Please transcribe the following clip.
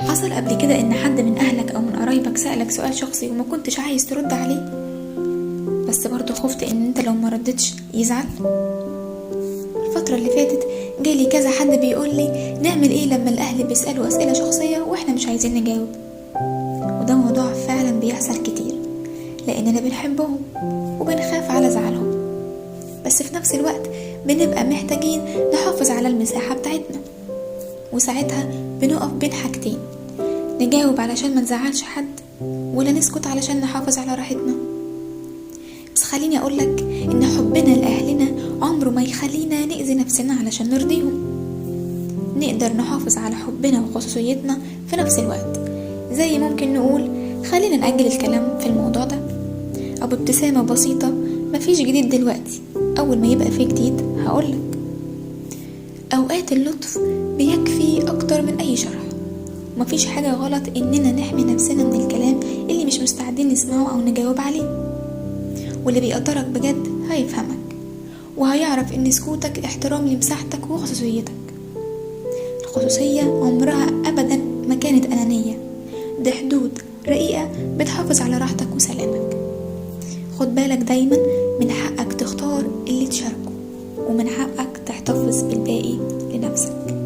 حصل قبل كده ان حد من اهلك او من قرايبك سألك سؤال شخصي وما كنتش عايز ترد عليه، بس برضو خفت ان انت لو ما ردتش يزعل؟ الفترة اللي فاتت جالي كذا حد بيقول لي نعمل ايه لما الاهل بيسألوا اسئلة شخصية واحنا مش عايزين نجاوب. وده موضوع فعلا بيحصل كتير، لاننا بنحبهم وبنخاف على زعلهم، بس في نفس الوقت بنبقى محتاجين نحافظ على المساحة بتاعتنا. وساعتها بنقف بين حاجتين، نجاوب علشان ما نزعلش حد، ولا نسكت علشان نحافظ على راحتنا. بس خليني اقولك ان حبنا لأهلنا عمره ما يخلينا نأذي نفسنا علشان نرضيهم. نقدر نحافظ على حبنا وخصوصيتنا في نفس الوقت، زي ممكن نقول خلينا نأجل الكلام في الموضوع ده، او بابتسامة بسيطة مفيش جديد دلوقتي، اول ما يبقى فيه جديد هقولك. اوقات اللطف بيكفي اكتر من اي شرح، ومفيش حاجة غلط اننا نحمي نفسنا من الكلام اللي مش مستعدين نسمعه او نجاوب عليه. واللي بيقدرك بجد هيفهمك وهيعرف ان سكوتك احترام لمساحتك وخصوصيتك. الخصوصية عمرها ابدا ما كانت انانية، دي حدود رقيقة بتحافظ على راحتك وسلامك. خد بالك دايما، من حقك تختار اللي تشاركه، ومن حقك تحتفظ بالباقي لنفسك.